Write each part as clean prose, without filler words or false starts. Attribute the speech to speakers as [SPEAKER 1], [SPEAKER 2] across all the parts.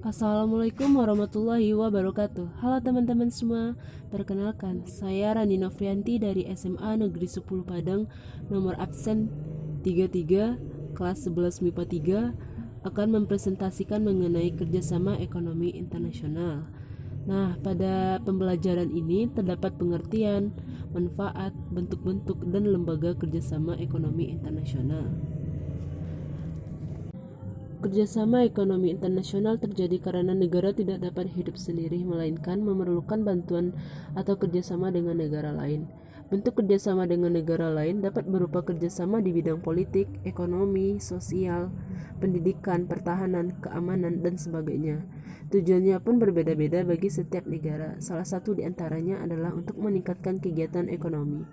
[SPEAKER 1] Assalamualaikum warahmatullahi wabarakatuh. Halo teman-teman semua. Perkenalkan, saya Rani Novrianti dari SMA Negeri 10 Padang, nomor absen 33, kelas 11 MIPA 3, akan mempresentasikan mengenai kerjasama ekonomi internasional. Nah, pada pembelajaran ini terdapat pengertian, manfaat, bentuk-bentuk, dan lembaga kerjasama ekonomi internasional. Kerjasama ekonomi internasional terjadi karena negara tidak dapat hidup sendiri, melainkan memerlukan bantuan atau kerjasama dengan negara lain. Bentuk kerjasama dengan negara lain dapat berupa kerjasama di bidang politik, ekonomi, sosial, pendidikan, pertahanan, keamanan, dan sebagainya. Tujuannya pun berbeda-beda bagi setiap negara. Salah satu di antaranya adalah untuk meningkatkan kegiatan ekonomi,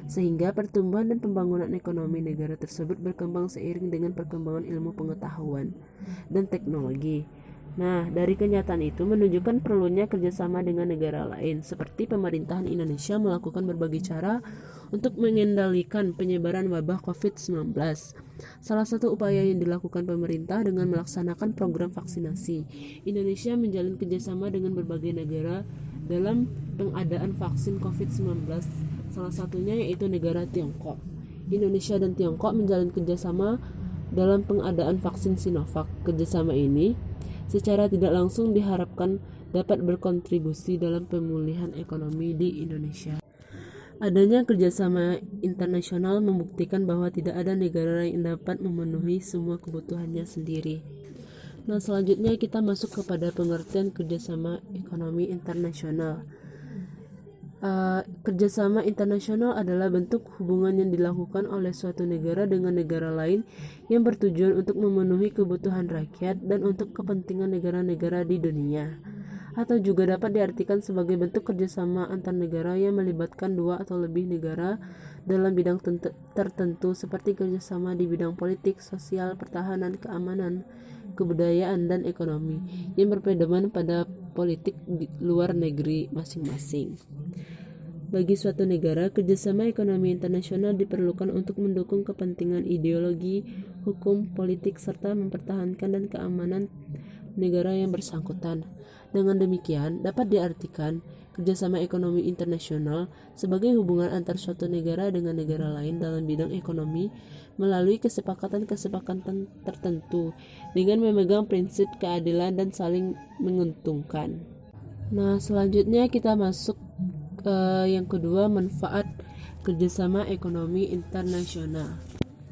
[SPEAKER 1] sehingga pertumbuhan dan pembangunan ekonomi negara tersebut berkembang seiring dengan perkembangan ilmu pengetahuan dan teknologi. Nah, dari kenyataan itu menunjukkan perlunya kerjasama dengan negara lain, seperti pemerintahan Indonesia melakukan berbagai cara untuk mengendalikan penyebaran wabah COVID-19. Salah satu upaya yang dilakukan pemerintah dengan melaksanakan program vaksinasi. Indonesia menjalin kerjasama dengan berbagai negara dalam pengadaan vaksin COVID-19, salah satunya yaitu negara Tiongkok. Indonesia dan Tiongkok menjalin kerjasama dalam pengadaan vaksin Sinovac. Kerjasama ini secara tidak langsung diharapkan dapat berkontribusi dalam pemulihan ekonomi di Indonesia. Adanya kerjasama internasional membuktikan bahwa tidak ada negara yang dapat memenuhi semua kebutuhannya sendiri. Nah, selanjutnya kita masuk kepada pengertian kerjasama ekonomi internasional. Kerjasama internasional adalah bentuk hubungan yang dilakukan oleh suatu negara dengan negara lain yang bertujuan untuk memenuhi kebutuhan rakyat dan untuk kepentingan negara-negara di dunia, atau juga dapat diartikan sebagai bentuk kerjasama antar negara yang melibatkan dua atau lebih negara dalam bidang tertentu, seperti kerjasama di bidang politik, sosial, pertahanan, keamanan, kebudayaan, dan ekonomi yang berpedoman pada politik di luar negeri masing-masing. Bagi suatu negara, kerjasama ekonomi internasional diperlukan untuk mendukung kepentingan ideologi, hukum, politik, serta mempertahankan dan keamanan negara yang bersangkutan. Dengan demikian, dapat diartikan kerjasama ekonomi internasional sebagai hubungan antar suatu negara dengan negara lain dalam bidang ekonomi melalui kesepakatan-kesepakatan tertentu dengan memegang prinsip keadilan dan saling menguntungkan. Nah, selanjutnya kita masuk yang kedua, manfaat kerjasama ekonomi internasional.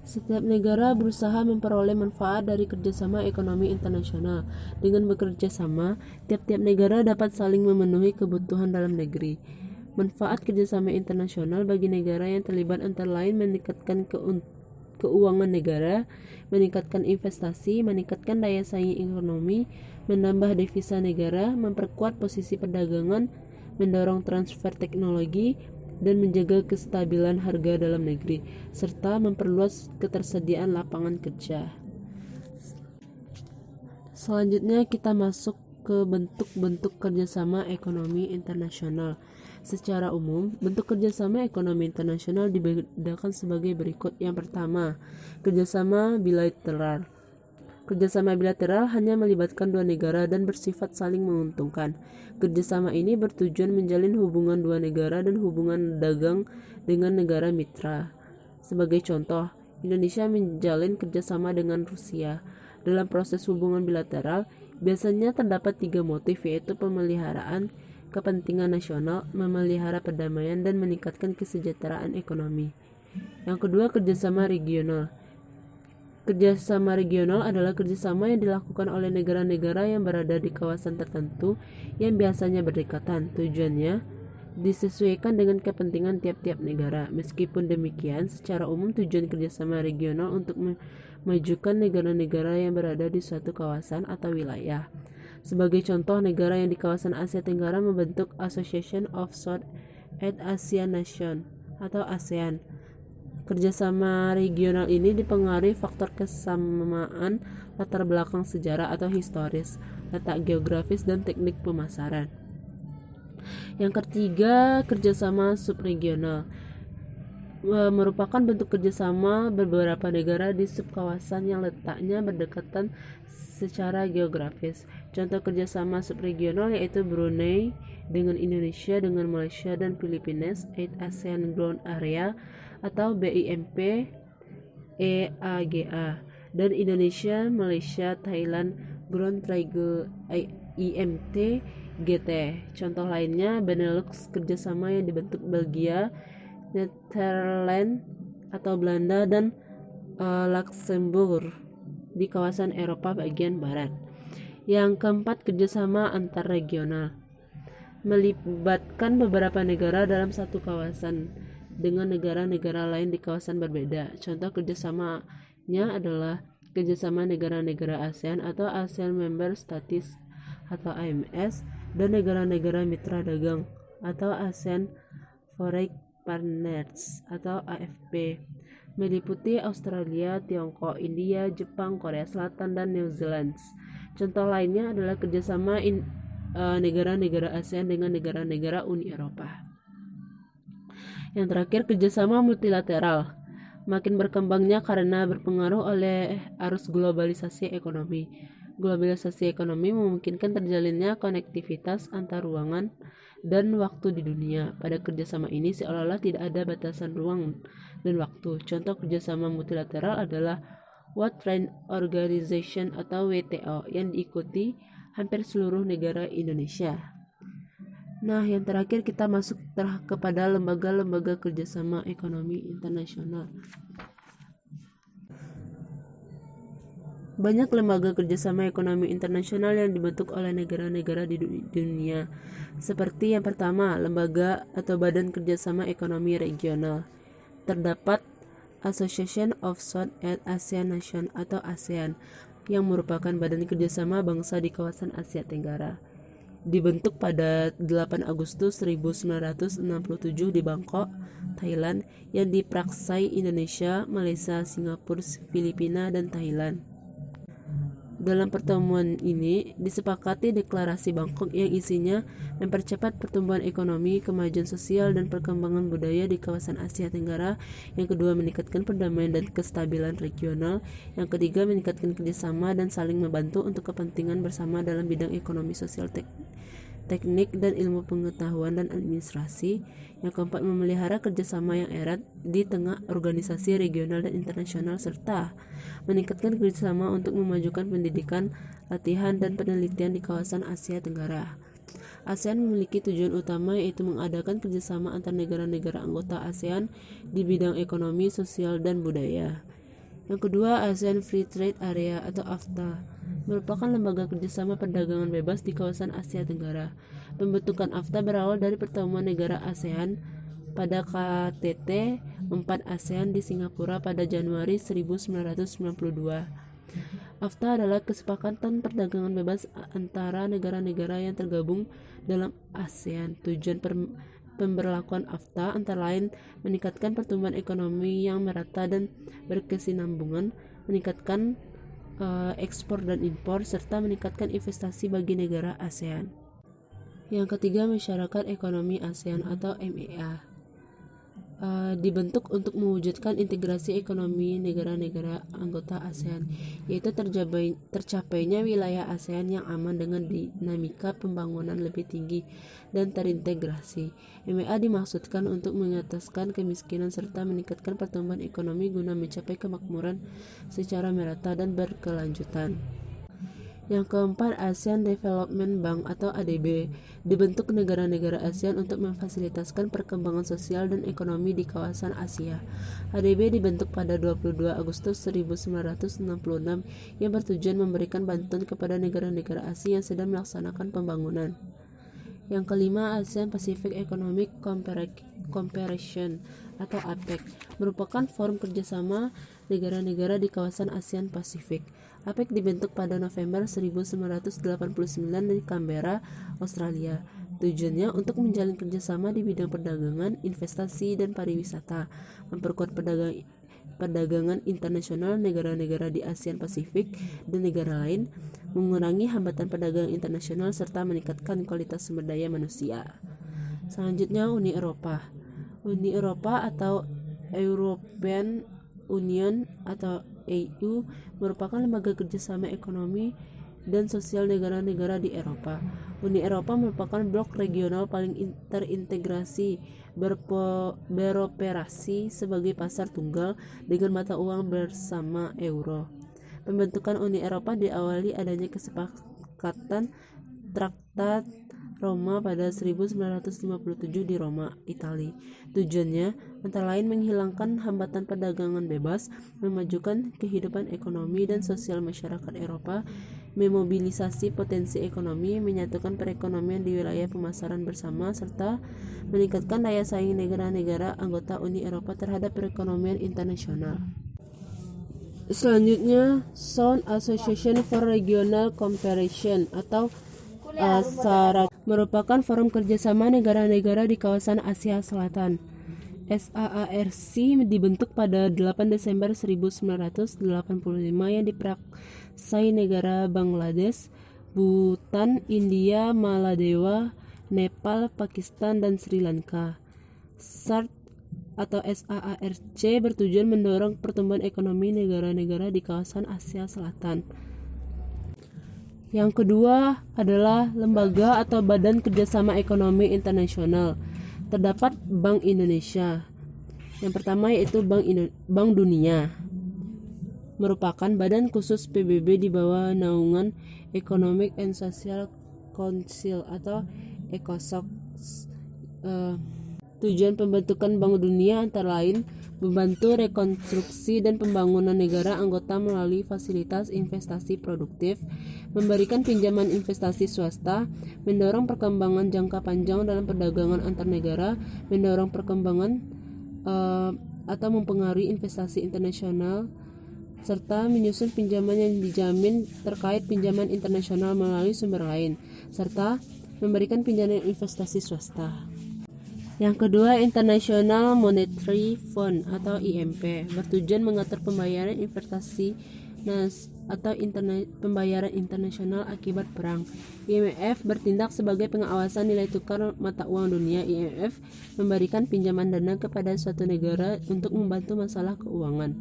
[SPEAKER 1] Setiap negara berusaha memperoleh manfaat dari kerjasama ekonomi internasional. Dengan bekerja sama, tiap-tiap negara dapat saling memenuhi kebutuhan dalam negeri. Manfaat kerjasama internasional bagi negara yang terlibat antara lain meningkatkan keuangan negara, meningkatkan investasi, meningkatkan daya saing ekonomi, menambah devisa negara, memperkuat posisi perdagangan, mendorong transfer teknologi, dan menjaga kestabilan harga dalam negeri, serta memperluas ketersediaan lapangan kerja. Selanjutnya kita masuk ke bentuk-bentuk kerjasama ekonomi internasional. Secara umum, bentuk kerjasama ekonomi internasional dibedakan sebagai berikut. Yang pertama, kerjasama bilateral. Kerjasama bilateral hanya melibatkan dua negara dan bersifat saling menguntungkan. Kerjasama ini bertujuan menjalin hubungan dua negara dan hubungan dagang dengan negara mitra. Sebagai contoh, Indonesia menjalin kerjasama dengan Rusia. Dalam proses hubungan bilateral, biasanya terdapat 3 motif, yaitu pemeliharaan kepentingan nasional, memelihara perdamaian, dan meningkatkan kesejahteraan ekonomi. Yang kedua, kerjasama regional. Kerjasama regional adalah kerjasama yang dilakukan oleh negara-negara yang berada di kawasan tertentu yang biasanya berdekatan. Tujuannya disesuaikan dengan kepentingan tiap-tiap negara. Meskipun demikian, secara umum tujuan kerjasama regional untuk memajukan negara-negara yang berada di suatu kawasan atau wilayah. Sebagai contoh, negara yang di kawasan Asia Tenggara membentuk Association of South East Asian Nations atau ASEAN. Kerjasama regional ini dipengaruhi faktor kesamaan latar belakang sejarah atau historis, letak geografis, dan teknik pemasaran. Yang ketiga, kerjasama subregional. merupakan bentuk kerjasama beberapa negara di subkawasan yang letaknya berdekatan secara geografis. Contoh kerjasama subregional yaitu Brunei dengan Indonesia, dengan Malaysia dan Filipina, ASEAN Ground Area atau BIMP EAGA, dan Indonesia, Malaysia, Thailand Ground Triangle IMT GT. Contoh lainnya Benelux, kerjasama yang dibentuk Belgia, Netherlands atau Belanda dan Luxembourg di kawasan Eropa bagian barat. Yang keempat, kerjasama antar regional, melibatkan beberapa negara dalam satu kawasan dengan negara-negara lain di kawasan berbeda. Contoh kerjasamanya adalah kerjasama negara-negara ASEAN atau ASEAN Member States atau AMS dan negara-negara mitra dagang atau ASEAN Foreign Partners atau AFP, meliputi Australia, Tiongkok, India, Jepang, Korea Selatan, dan New Zealand. Contoh lainnya adalah kerjasama negara-negara ASEAN dengan negara-negara Uni Eropa. Yang terakhir, kerjasama multilateral, makin berkembangnya karena berpengaruh oleh arus globalisasi ekonomi. Globalisasi ekonomi memungkinkan terjalinnya konektivitas antar ruangan dan waktu di dunia. Pada kerjasama ini seolah-olah tidak ada batasan ruang dan waktu. Contoh kerjasama multilateral adalah World Trade Organization atau WTO yang diikuti hampir seluruh negara Indonesia. Nah, yang terakhir kita masuk kepada lembaga-lembaga kerjasama ekonomi internasional. Banyak lembaga kerjasama ekonomi internasional yang dibentuk oleh negara-negara di dunia. Seperti yang pertama, lembaga atau badan kerjasama ekonomi regional. Terdapat Association of Southeast Asian Nations atau ASEAN, yang merupakan badan kerjasama bangsa di kawasan Asia Tenggara. Dibentuk pada 8 Agustus 1967 di Bangkok, Thailand, yang dipraksai Indonesia, Malaysia, Singapura, Filipina, dan Thailand. Dalam pertemuan ini disepakati deklarasi Bangkok yang isinya mempercepat pertumbuhan ekonomi, kemajuan sosial, dan perkembangan budaya di kawasan Asia Tenggara. Yang kedua, meningkatkan perdamaian dan kestabilan regional. Yang ketiga, meningkatkan kerjasama dan saling membantu untuk kepentingan bersama dalam bidang ekonomi, sosial, teknik, dan ilmu pengetahuan dan administrasi. Yang keempat, memelihara kerjasama yang erat di tengah organisasi regional dan internasional, serta meningkatkan kerjasama untuk memajukan pendidikan, latihan, dan penelitian di kawasan Asia Tenggara. ASEAN memiliki tujuan utama yaitu mengadakan kerjasama antar negara-negara anggota ASEAN di bidang ekonomi, sosial, dan budaya. Yang kedua, ASEAN Free Trade Area atau AFTA merupakan lembaga kerjasama perdagangan bebas di kawasan Asia Tenggara. Pembentukan AFTA berawal dari pertemuan negara ASEAN pada KTT 4 ASEAN di Singapura pada Januari 1992. AFTA adalah kesepakatan perdagangan bebas antara negara-negara yang tergabung dalam ASEAN. Tujuan pemberlakuan AFTA antara lain meningkatkan pertumbuhan ekonomi yang merata dan berkesinambungan, meningkatkan ekspor dan impor, serta meningkatkan investasi bagi negara ASEAN. Yang ketiga, Masyarakat Ekonomi ASEAN atau MEA. Dibentuk untuk mewujudkan integrasi ekonomi negara-negara anggota ASEAN, yaitu tercapainya wilayah ASEAN yang aman dengan dinamika pembangunan lebih tinggi dan terintegrasi. MEA dimaksudkan untuk mengataskan kemiskinan serta meningkatkan pertumbuhan ekonomi guna mencapai kemakmuran secara merata dan berkelanjutan. Yang keempat, ASEAN Development Bank atau ADB, dibentuk negara-negara ASEAN untuk memfasilitaskan perkembangan sosial dan ekonomi di kawasan Asia. ADB dibentuk pada 22 Agustus 1966 yang bertujuan memberikan bantuan kepada negara-negara Asia yang sedang melaksanakan pembangunan. Yang kelima, ASEAN Pacific Economic Cooperation atau APEC, merupakan forum kerjasama negara-negara di kawasan ASEAN Pasifik. APEC dibentuk pada November 1989 di Canberra, Australia. Tujuannya untuk menjalin kerjasama di bidang perdagangan, investasi, dan pariwisata, memperkuat perdagangan internasional negara-negara di ASEAN Pasifik dan negara lain, mengurangi hambatan perdagangan internasional, serta meningkatkan kualitas sumber daya manusia. Selanjutnya, Uni Eropa. Uni Eropa atau European Union atau EU merupakan lembaga kerjasama ekonomi dan sosial negara-negara di Eropa. Uni Eropa merupakan blok regional paling terintegrasi, beroperasi sebagai pasar tunggal dengan mata uang bersama euro. Pembentukan Uni Eropa diawali adanya kesepakatan Traktat Roma pada 1957 di Roma, Italia. Tujuannya antara lain menghilangkan hambatan perdagangan bebas, memajukan kehidupan ekonomi dan sosial masyarakat Eropa, memobilisasi potensi ekonomi, menyatukan perekonomian di wilayah pemasaran bersama, serta meningkatkan daya saing negara-negara anggota Uni Eropa terhadap perekonomian internasional. Selanjutnya, Sound Association for Regional Cooperation atau SARAC merupakan forum kerjasama negara-negara di kawasan Asia Selatan. SAARC dibentuk pada 8 Desember 1985 yang diperaksai negara Bangladesh, Bhutan, India, Maladewa, Nepal, Pakistan, dan Sri Lanka. SARC atau SAARC bertujuan mendorong pertumbuhan ekonomi negara-negara di kawasan Asia Selatan. Yang kedua adalah lembaga atau badan kerjasama ekonomi internasional. Terdapat Bank Indonesia. Yang pertama yaitu Bank Dunia. Merupakan badan khusus PBB di bawah naungan Economic and Social Council atau ECOSOC. Tujuan pembentukan Bank Dunia antara lain membantu rekonstruksi dan pembangunan negara anggota melalui fasilitas investasi produktif, memberikan pinjaman investasi swasta, mendorong perkembangan jangka panjang dalam perdagangan antar negara, mendorong perkembangan atau mempengaruhi investasi internasional, serta menyusun pinjaman yang dijamin terkait pinjaman internasional melalui sumber lain, serta memberikan pinjaman investasi swasta. Yang kedua, International Monetary Fund atau IMF bertujuan mengatur pembayaran investasi atau pembayaran internasional akibat perang. IMF bertindak sebagai pengawasan nilai tukar mata uang dunia. IMF memberikan pinjaman dana kepada suatu negara untuk membantu masalah keuangan.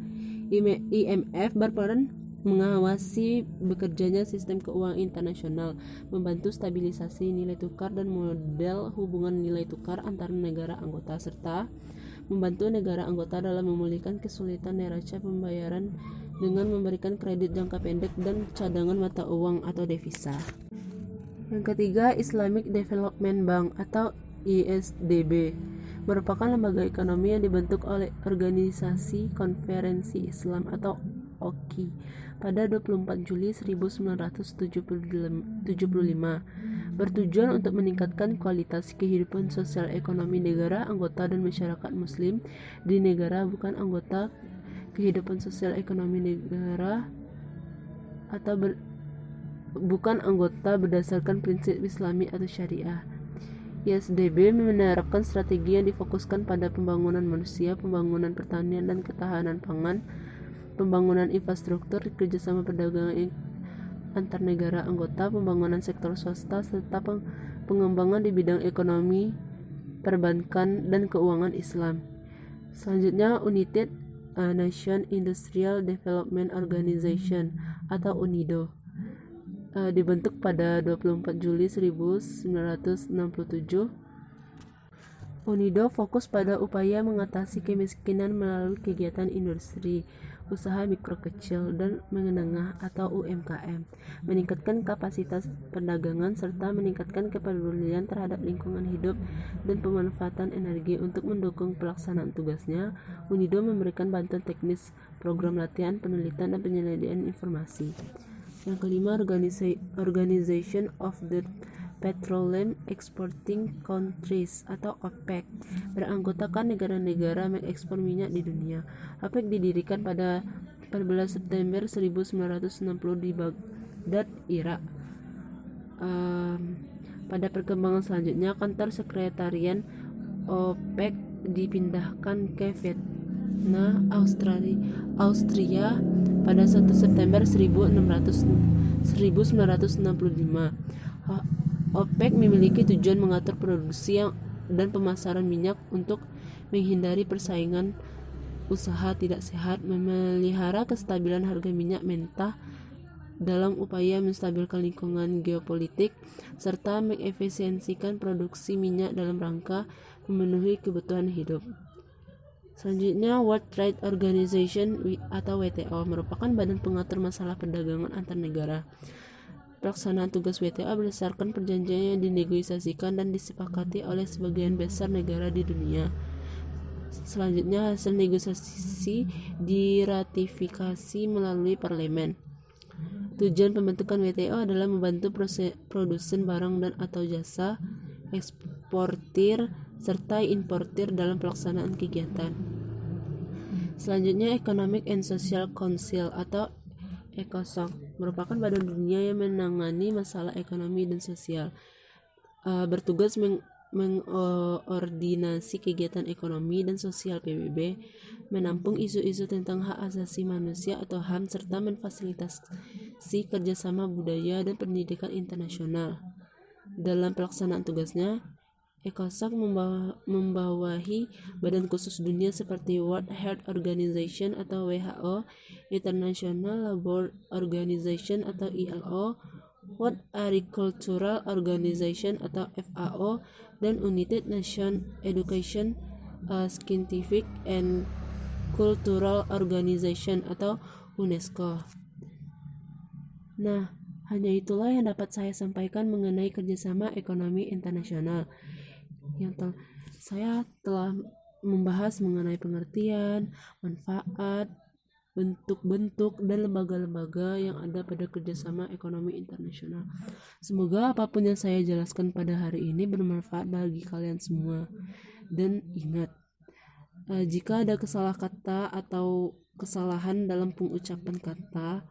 [SPEAKER 1] IMF berperan mengawasi bekerjanya sistem keuangan internasional, membantu stabilisasi nilai tukar dan model hubungan nilai tukar antara negara anggota, serta membantu negara anggota dalam memulihkan kesulitan neraca pembayaran dengan memberikan kredit jangka pendek dan cadangan mata uang atau devisa. Yang ketiga, Islamic Development Bank atau ISDB merupakan lembaga ekonomi yang dibentuk oleh Organisasi Konferensi Islam atau OKI pada 24 Juli 1975, bertujuan untuk meningkatkan kualitas kehidupan sosial ekonomi negara anggota dan masyarakat muslim di negara bukan anggota, kehidupan sosial ekonomi negara atau bukan anggota berdasarkan prinsip Islami atau syariah. ISDB menerapkan strategi yang difokuskan pada pembangunan manusia, pembangunan pertanian dan ketahanan pangan, pembangunan infrastruktur, kerjasama perdagangan antar negara anggota, pembangunan sektor swasta, serta pengembangan di bidang ekonomi, perbankan, dan keuangan Islam. Selanjutnya, United Nations Industrial Development Organization atau UNIDO dibentuk pada 24 Juli 1967. UNIDO fokus pada upaya mengatasi kemiskinan melalui kegiatan industri, usaha mikro kecil dan menengah atau UMKM, meningkatkan kapasitas perdagangan, serta meningkatkan kepedulian terhadap lingkungan hidup dan pemanfaatan energi. Untuk mendukung pelaksanaan tugasnya, UNIDO memberikan bantuan teknis, program latihan, penelitian, dan penyediaan informasi. Yang kelima, Organization of the Petroleum Exporting Countries atau OPEC beranggotakan negara-negara mengekspor minyak di dunia. OPEC didirikan pada 14 September 1960 di Baghdad, Irak. Pada perkembangan selanjutnya, kantor sekretariat OPEC dipindahkan ke Vienna, Austria pada 1 September 1965. OPEC memiliki tujuan mengatur produksi dan pemasaran minyak untuk menghindari persaingan usaha tidak sehat, memelihara kestabilan harga minyak mentah dalam upaya menstabilkan lingkungan geopolitik, serta mengefisiensikan produksi minyak dalam rangka memenuhi kebutuhan hidup. Selanjutnya, World Trade Organization atau WTO merupakan badan pengatur masalah perdagangan antar negara. Pelaksanaan tugas WTO berdasarkan perjanjian yang dinegosiasikan dan disepakati oleh sebagian besar negara di dunia. Selanjutnya, hasil negosiasi diratifikasi melalui parlemen. Tujuan pembentukan WTO adalah membantu produsen barang dan atau jasa, eksportir, serta importir dalam pelaksanaan kegiatan. Selanjutnya, Economic and Social Council atau ECOSOC merupakan badan dunia yang menangani masalah ekonomi dan sosial. Bertugas mengordinasi kegiatan ekonomi dan sosial PBB, menampung isu-isu tentang hak asasi manusia atau HAM, serta memfasilitasi kerjasama budaya dan pendidikan internasional. Dalam pelaksanaan tugasnya, ECOSOC membawahi badan khusus dunia seperti World Health Organization atau WHO, International Labour Organization atau ILO, World Agricultural Organization atau FAO, dan United Nations Education, Scientific and Cultural Organization atau UNESCO. Nah, hanya itulah yang dapat saya sampaikan mengenai kerjasama ekonomi internasional. Saya telah membahas mengenai pengertian, manfaat, bentuk-bentuk, dan lembaga-lembaga yang ada pada kerjasama ekonomi internasional. Semoga apapun yang saya jelaskan pada hari ini bermanfaat bagi kalian semua. Dan ingat, jika ada salah kata atau kesalahan dalam pengucapan kata,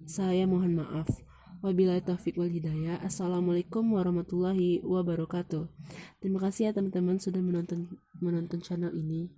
[SPEAKER 1] saya mohon maaf. Wabillahi taufiq wal hidayah. Assalamualaikum warahmatullahi wabarakatuh. Terima kasih ya teman-teman sudah menonton channel ini.